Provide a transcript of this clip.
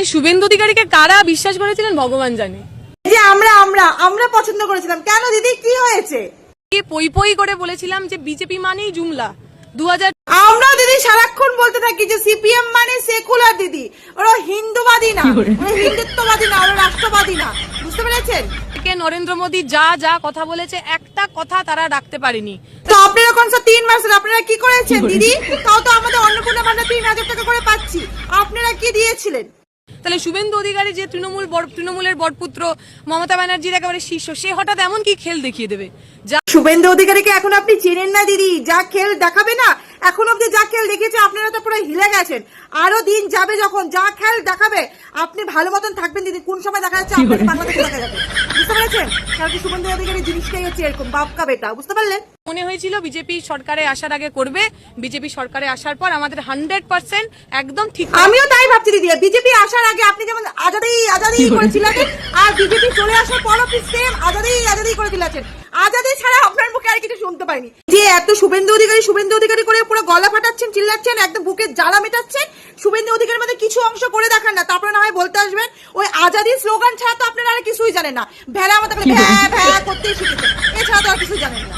মানে শুভেন্দু অধিকারীকে কারা বিশ্বাস করেছিলেন ভগবান জানে। যে আমরা আমরা আমরা পছন্দ করেছিলাম। কেন দিদি, কি হয়েছে? পই পই করে বলেছিলাম যে বিজেপি মানেই জুমলা। 2000 আমরা দিদি সারাক্ষণ বলতে থাকি যে সিপিএম মানে সেকুলার দিদি, ওরা হিন্দুবাদী না, ওরা হিন্দুত্ববাদী না, ওরা রাষ্ট্রবাদী না, বুঝতে পেরেছেন? নরেন্দ্র মোদী যা যা কথা বলেছে একটা কথা তারা রাখতে পারেনি। তো আপনারা কোন 3 মাস আপনারা কি করেছেন দিদি? তাও তো আমাদের অন্নপূর্ণা ভান্ডার 3000 টাকা করে পাচ্ছি, আপনারা কি দিয়েছিলেন? তাহলে শুভেন্দু অধিকারী যে তৃণমূলের বরপুত্র, মমতা ব্যানার্জির একেবারে শীর্ষ, সে হঠাৎ এমন কি খেল দেখিয়ে দেবে? যা শুভেন্দু অধিকারীকে এখন আপনি চেনেন না দিদি, যা খেল দেখাবে না, এখন অব্দি যা খেল দেখিয়েছে আপনারা তো পুরো হিলে গেছেন। আরো দিন যাবে যখন যা খেল দেখাবে আপনি ভালো মতন থাকবেন দিদি। কোন সময় দেখা যাচ্ছে আপনাকে বাংলাদেশে দেখা যাবে, বুঝতে পেরেছেন? কারণ কি শুভেন্দু অধিকারী জিনিসটাই হচ্ছে এরকম, বাপকা বেটা, বুঝতে পারলেন? মনে হয়েছিল বিজেপি সরকারে আসার আগে করবে, বিজেপি সরকারে আসার পর আমাদের 100% একদম ঠিক। আমিও তাই ভাবছি দিদি, বিজেপি আসার আগে আপনি যেমন আজাদি আজাদি করেছিলেন, আর বিজেপি চলে আসার পর আপনি সেম আজাদি আজাদি করে দিলেন। আজাদি ছাড়া আপনার মুখে আর কিছু শুনতে পাইনি। যে এত শুভেন্দু অধিকারী করে পুরো গলা ফাটাচ্ছেন, চিল্লাচ্ছেন, একদম বুকের জ্বালা মেটাচ্ছেন। শুভেন্দু অধিকারীর মধ্যে কিছু অংশ করে দেখান না, তারপরে না হয় বলতে আসবেন। ওই আজাদি স্লোগান ছাড়া তো আপনারা আর কিছুই জানেন না। ভেড়া মতো ভ্যা ভ্যা করতেই শিখেছেন, এছাড়া তো আর কিছুই জানেন না।